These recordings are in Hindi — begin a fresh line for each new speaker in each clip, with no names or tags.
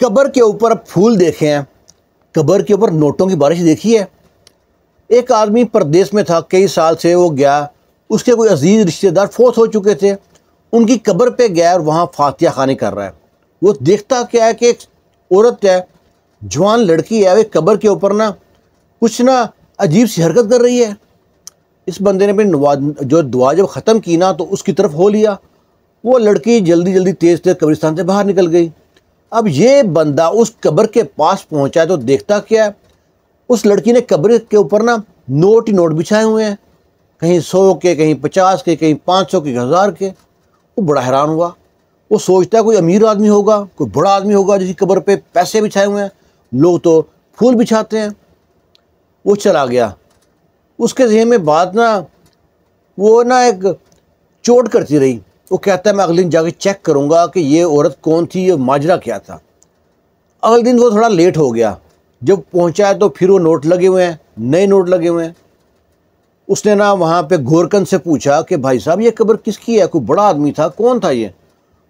कब्र के ऊपर फूल देखे हैं, कब्र के ऊपर नोटों की बारिश देखी है। एक आदमी परदेश में था, कई साल से वो गया, उसके कोई अजीज़ रिश्तेदार फोत हो चुके थे, उनकी कब्र पे गया और वहाँ फातिहा खानी कर रहा है। वो देखता क्या है कि एक औरत है, जवान लड़की है, वो कब्र के ऊपर ना कुछ ना अजीब सी हरकत कर रही है। इस बंदे ने अपनी जो दुआ जब ख़त्म की ना तो उसकी तरफ हो लिया। वो लड़की जल्दी जल्दी तेज़ तेज़ कब्रिस्तान से बाहर निकल गई। अब ये बंदा उस कब्र के पास पहुंचा तो देखता क्या है, उस लड़की ने कब्र के ऊपर ना नोट ही नोट बिछाए हुए हैं, कहीं 100 के, कहीं 50 के, कहीं 500 के, 1000 के। वो बड़ा हैरान हुआ। वो सोचता है कोई अमीर आदमी होगा, कोई बड़ा आदमी होगा जिसकी कब्र पे पैसे बिछाए हुए हैं, लोग तो फूल बिछाते हैं। वो चला गया। उसके ज़हन में बात ना वो ना एक चोट करती रही। वो कहता है मैं अगले दिन जाके चेक करूँगा कि ये औरत कौन थी, ये माजरा क्या था। अगले दिन वो थोड़ा लेट हो गया। जब पहुँचा है तो फिर वो नोट लगे हुए हैं, नए नोट लगे हुए हैं। उसने ना वहाँ पे गोरकन से पूछा कि भाई साहब ये कब्र किसकी है, कोई बड़ा आदमी था, कौन था ये।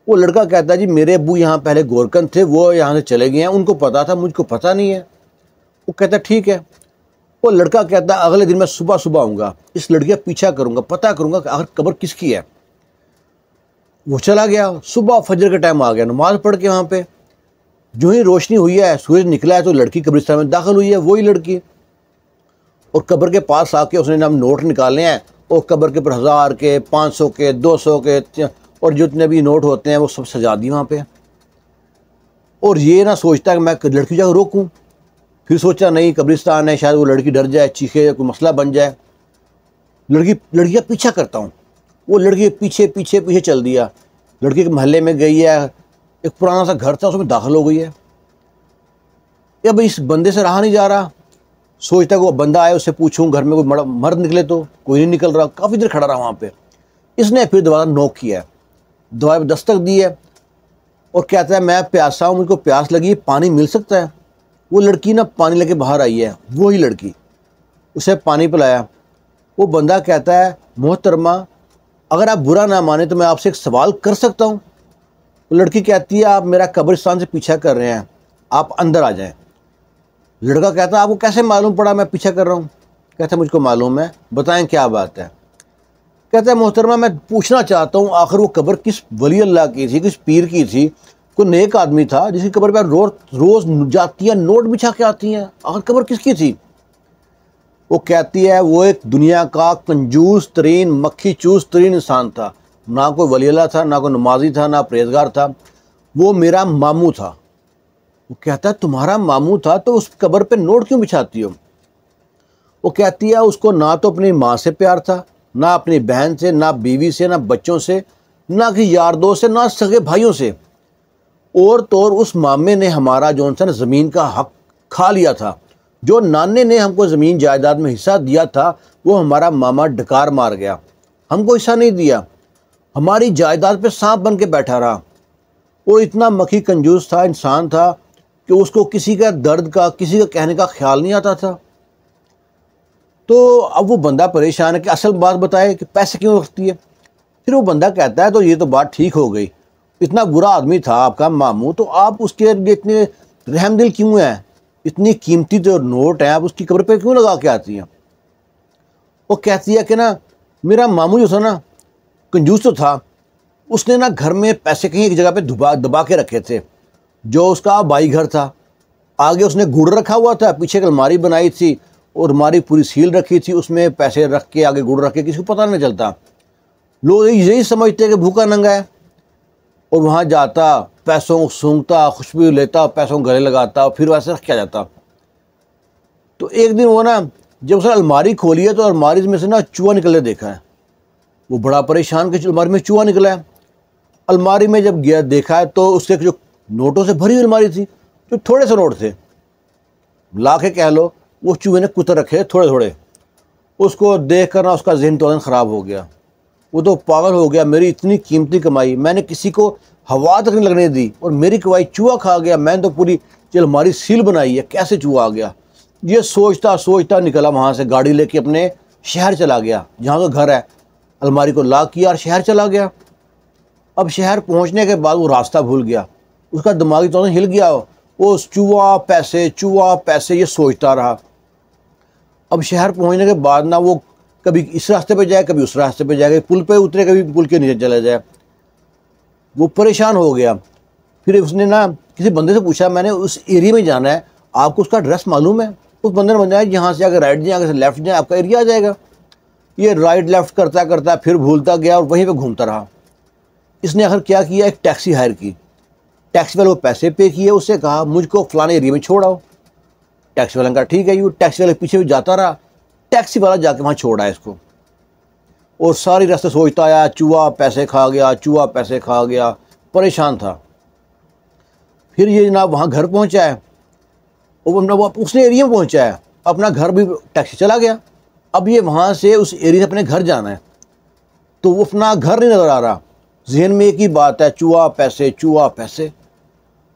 वो लड़का कहता है जी मेरे अब्बू यहाँ पहले गोरकन थे, वो यहाँ से चले गए हैं, उनको पता था, मुझको पता नहीं है। वो कहता ठीक है। वो लड़का कहता है अगले दिन मैं सुबह सुबह आऊँगा, इस लड़की का पीछा करूँगा, पता करूँगा कि आखिर कब्र किसकी है। वो चला गया। सुबह फजर का टाइम आ गया, नमाज पढ़ के वहाँ पे जो ही रोशनी हुई है, सूरज निकला है तो लड़की कब्रिस्तान में दाखिल हुई है, वही लड़की। और कब्र के पास आके उसने नाम नोट निकाले हैं और कब्र के ऊपर 1000 के, 500 के, 200 के और जितने भी नोट होते हैं वो सब सजा दिए वहाँ पे। और ये ना सोचता है कि मैं लड़की जाकर रोकूं। फिर सोचा नहीं कब्रिस्तान है, शायद वो लड़की डर जाए, चीखे, कोई मसला बन जाए। लड़की का पीछा करता हूँ। वो लड़की पीछे पीछे पीछे चल दिया। लड़की के मोहल्ले में गई है, एक पुराना सा घर था उसमें दाखिल हो गई है। अब इस बंदे से रहा नहीं जा रहा। सोचता है वो बंदा आए, उससे पूछूं घर में कोई मर्द निकले तो कोई नहीं निकल रहा। काफ़ी देर खड़ा रहा वहाँ पे। इसने फिर दोबारा नॉक किया है, दरवाजे पर दस्तक दी है और कहता है मैं प्यासा हूँ, मुझको प्यास लगी, पानी मिल सकता है। वो लड़की ना पानी लेके बाहर आई है, वही लड़की। उसे पानी पिलाया। वो बंदा कहता है मोहतरमा अगर आप बुरा ना माने तो मैं आपसे एक सवाल कर सकता हूँ। तो लड़की कहती है आप मेरा कब्रिस्तान से पीछा कर रहे हैं, आप अंदर आ जाएं। लड़का कहता है आपको कैसे मालूम पड़ा मैं पीछा कर रहा हूँ। कहता है मुझको मालूम है, बताएं क्या बात है। कहता है मोहतरमा मैं पूछना चाहता हूँ आखिर वो कब्र किस वली अल्लाह की थी, किस पीर की थी, कोई नेक आदमी था जिसकी कब्र पर रोज़ जाती हैं, नोट बिछा के आती हैं, आखिर कब्र किसकी थी। वो कहती है वो एक दुनिया का कंजूस तरीन, मक्खी चूस तरीन इंसान था, ना कोई वली अल्लाह था, ना कोई नमाजी था, ना परहेजगार था, वो मेरा मामू था। वो कहता है तुम्हारा मामू था तो उस कब्र पे नोट क्यों बिछाती हो। वो कहती है उसको ना तो अपनी माँ से प्यार था, ना अपनी बहन से, ना बीवी से, ना बच्चों से, ना कि यार दोस्त से, ना सगे भाइयों से। और तो और उस मामे ने हमारा जौन सा ज़मीन का हक खा लिया था। जो नाने ने हमको ज़मीन जायदाद में हिस्सा दिया था वो हमारा मामा डकार मार गया, हमको हिस्सा नहीं दिया, हमारी जायदाद पे सांप बन के बैठा रहा। वो इतना मक्खी कंजूस था, इंसान था कि उसको किसी का दर्द का, किसी का कहने का ख्याल नहीं आता था। तो अब वो बंदा परेशान है कि असल बात बताए कि पैसे क्यों रखती है। फिर वो बंदा कहता है तो ये तो बात ठीक हो गई, इतना बुरा आदमी था आपका मामू, तो आप उसके लिए इतने रहमदिल क्यों हैं, इतनी कीमती जो नोट है आप उसकी कब्र पे क्यों लगा के आती हैं। वो कहती है कि ना मेरा मामू जो था ना कंजूस तो था, उसने ना घर में पैसे कहीं एक जगह पे दबा के रखे थे, जो उसका बाई घर था। आगे उसने गुड़ रखा हुआ था, पीछे एक अलमारी बनाई थी और अलमारी पूरी सील रखी थी, उसमें पैसे रख के आगे गुड़ रख के, किसी को पता नहीं चलता। लोग यही समझते कि भूखा नंगा है। और वहाँ जाता, पैसों को सूंघता, खुशबू लेता, पैसों को गले लगाता, फिर वैसे रख क्या जाता। तो एक दिन वो ना जब उसने अलमारी खोली है तो अलमारी में से ना चूहा निकले देखा है। वो बड़ा परेशान कि अलमारी में चूहा निकला है। अलमारी में जब गया देखा है तो उसके जो नोटों से भरी हुई अलमारी थी, जो थोड़े से नोट थे, ला के कह लो वो चूहे ने कुतर रखे थोड़े थोड़े। उसको देख कर ना उसका जहन तुरंत ख़राब हो गया। वो तो पागल हो गया, मेरी इतनी कीमती कमाई मैंने किसी को हवा तक नहीं लगने दी और मेरी कमाई चूहा खा गया। मैंने तो पूरी अलमारी सील बनाई है, कैसे चूहा आ गया। ये सोचता सोचता निकला वहाँ से, गाड़ी लेके अपने शहर चला गया जहाँ का घर है। अलमारी को लॉक किया और शहर चला गया। अब शहर पहुँचने के बाद वो रास्ता भूल गया, उसका दिमागी तौर हिल गया। वो चूहा पैसे ये सोचता रहा। अब शहर पहुंचने के बाद ना वो कभी इस रास्ते पे जाए, कभी उस रास्ते पे जाए, पुल पे उतरे, कभी पुल के नीचे चला जाए। वो परेशान हो गया। फिर उसने ना किसी बंदे से पूछा, मैंने उस एरिया में जाना है, आपको उसका एड्रेस मालूम है? उस बंदे ने बताया यहाँ से अगर राइट जाए, अगर लेफ्ट जाए, आपका एरिया आ जाएगा। ये राइट लेफ्ट करता करता फिर भूलता गया और वहीं पे घूमता रहा। इसने आखिर क्या किया, एक टैक्सी हायर की। टैक्सी वाले को पैसे पे किए, उससे कहा मुझको फलाने एरिया में छोड़ आओ। टैक्सी वाला ने कहा ठीक है। वो टैक्सी वाले पीछे भी जाता रहा, टैक्सी वाला जाके वहाँ छोड़ आया इसको। और सारी रास्ते सोचता आया, चूहा पैसे खा गया, चूहा पैसे खा गया, परेशान था। फिर ये जनाब वहाँ घर पहुँचा है, वो उसने एरिया में पहुँचा है, अपना घर भी टैक्सी चला गया। अब ये वहाँ से उस एरिया से अपने घर जाना है, तो वो अपना घर नहीं नज़र आ रहा। जहन में एक ही बात है, चूहा पैसे, चूहा पैसे।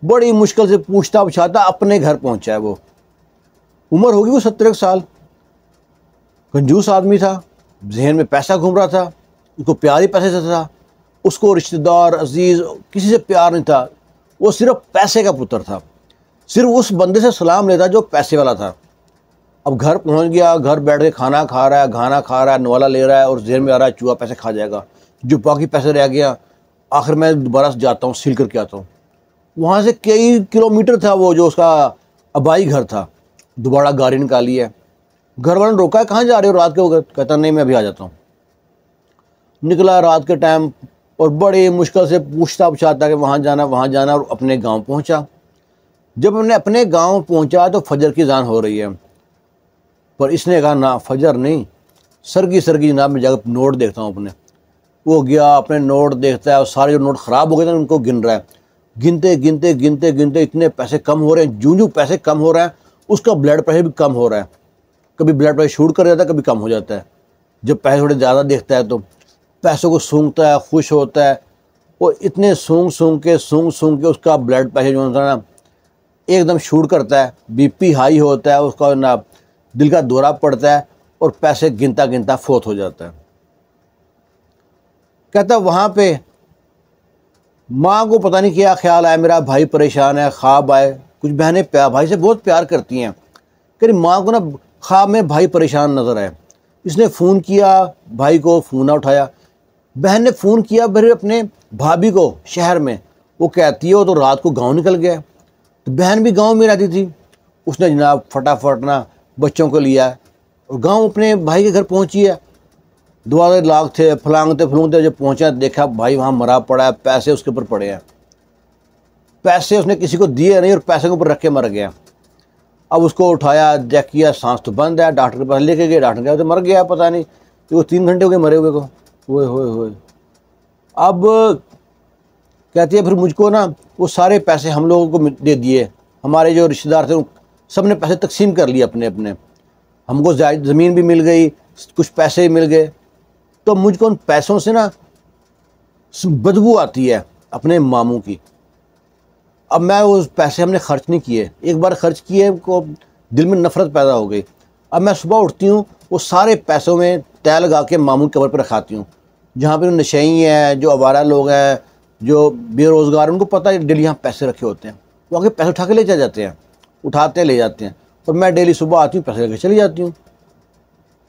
बड़ी मुश्किल से पूछता पूछाता अपने घर पहुँचा है। वो उम्र होगी वो 70 साल। कंजूस आदमी था, जहन में पैसा घूम रहा था, उसको प्यार ही पैसे से था। उसको रिश्तेदार अजीज़ किसी से प्यार नहीं था, वो सिर्फ पैसे का पुत्र था। सिर्फ उस बंदे से सलाम लेता जो पैसे वाला था। अब घर पहुंच गया, घर बैठ के खाना खा रहा है, गाना खा रहा है, नवाला ले रहा है और जहन में आ रहा है चूहा पैसे खा जाएगा, जो बाकी पैसे रह गया आखिर मैं दोबारा से जाता हूँ, सील करके आता हूँ। वहाँ से कई किलोमीटर था वो जो उसका आबाई घर था। दोबारा गाड़ी निकाली है, घर वालों ने रोका है, कहाँ जा रहे हो रात के वक्त? कहता नहीं मैं अभी आ जाता हूँ। निकला रात के टाइम और बड़ी मुश्किल से पूछता पूछाता कि वहाँ जाना और अपने गांव पहुँचा। जब हमने अपने गांव पहुँचा तो फजर की अज़ान हो रही है, पर इसने कहा ना फजर नहीं, सरगी जनाब मैं जाकर नोट देखता हूँ अपने। वो गया अपने नोट देखता है और सारे जो नोट ख़राब हो गए थे उनको गिन रहा है। गिनते इतने पैसे कम हो रहे हैं। जूं पैसे कम हो रहा है उसका ब्लड प्रेशर भी कम हो रहा है। कभी ब्लड प्रेशर शूट कर जाता है, कभी कम हो जाता है। जब पैसे थोड़े ज़्यादा देखता है तो पैसों को सूंघता है, खुश होता है। वो इतने सूंघ के उसका ब्लड प्रेशर जो होता है ना एकदम शूट करता है, बीपी हाई होता है, उसका ना दिल का दौरा पड़ता है और पैसे गिनता फोत हो जाता है। कहता वहाँ पे माँ को पता नहीं क्या ख्याल आया, मेरा भाई परेशान है, ख्वाब आए। कुछ बहनें भाई से बहुत प्यार करती हैं, कहीं माँ को ना ख्वाब में भाई परेशान नज़र आए। इसने फ़ोन किया, भाई को फ़ोन ना उठाया। बहन ने फ़ोन किया फिर अपने भाभी को शहर में, वो कहती है वो तो रात को गांव निकल गया। तो बहन भी गांव में रहती थी। उसने जनाब फटाफट ना बच्चों को लिया और गांव अपने भाई के घर पहुंची है। दुआरे लाग थे, फलांगते जब पहुंचा देखा भाई वहाँ मरा पड़ा है, पैसे उसके ऊपर पड़े हैं। पैसे उसने किसी को दिए नहीं और पैसे के ऊपर रख के मर गया। अब उसको उठाया, चेक किया, सांस तो बंद है, डॉक्टर के पास लेके गए, डॉक्टर कहा तो मर गया, पता नहीं तो वो 3 घंटे हो गए मरे हुए को। होए अब कहती है फिर मुझको ना वो सारे पैसे हम लोगों को दे दिए, हमारे जो रिश्तेदार थे सब ने पैसे तकसीम कर लिए अपने अपने। हमको ज़मीन भी मिल गई, कुछ पैसे भी मिल गए। तो मुझको उन पैसों से ना बदबू आती है अपने मामू की। अब मैं वो पैसे हमने खर्च नहीं किए, एक बार खर्च किए को दिल में नफ़रत पैदा हो गई। अब मैं सुबह उठती हूँ वो सारे पैसों में तय लगा के मामू की कब्र पर रखाती हूँ। जहाँ पर नशई हैं, जो आवारा लोग हैं, जो बेरोज़गार, उनको पता है डेली यहाँ पैसे रखे होते हैं, वो आगे पैसे उठा के ले जाते हैं, उठाते ले जाते हैं। और मैं डेली सुबह आती हूँ, पैसे लेके चली जाती हूँ।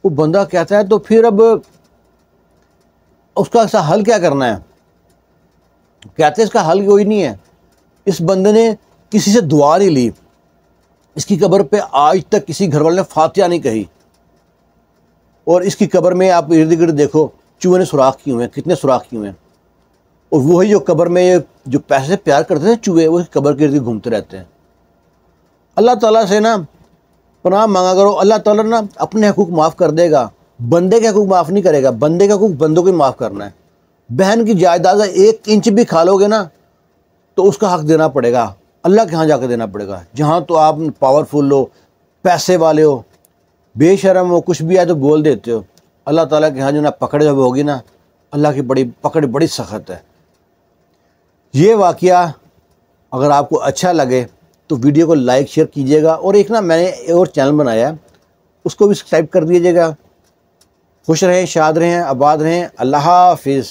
वो बंदा कहता है तो फिर अब उसका ऐसा हल क्या करना है? कहते हैं इसका हल कोई नहीं है। इस बंदे ने किसी से दुआ नहीं ली, इसकी कब्र पे आज तक किसी घर वाले ने फातिहा नहीं कही। और इसकी कब्र में आप इर्द गिर्द देखो चूहे ने सुराख किए हुए हैं, कितने सुराख किए हुए हैं। और वही जो कब्र में जो पैसे से प्यार करते थे चूहे, वो कब्र के इर्द घूमते रहते हैं। अल्लाह ताला से ना पनाह मांगा करो, अल्लाह ताला ना अपने हकूक़ माफ़ कर देगा, बंदे के हकूक़ माफ़ नहीं करेगा। बंदे का हकूक़ बंदों को माफ़ करना है। बहन की जायदाद 1 इंच भी खा लोगे ना तो उसका हक देना पड़ेगा, अल्लाह के यहाँ जाकर देना पड़ेगा। जहाँ तो आप पावरफुल हो, पैसे वाले हो, बेशरम हो, कुछ भी आए तो बोल देते हो, अल्लाह ताला के यहाँ जो ना पकड़ जब होगी ना, अल्लाह की पकड़ बड़ी सख्त है। ये वाक़या अगर आपको अच्छा लगे तो वीडियो को लाइक शेयर कीजिएगा। और एक ना मैंने और चैनल बनाया है, उसको भी सब्सक्राइब कर दीजिएगा। खुश रहें, शाद रहें, आबाद रहें। अल्लाह हाफिज़।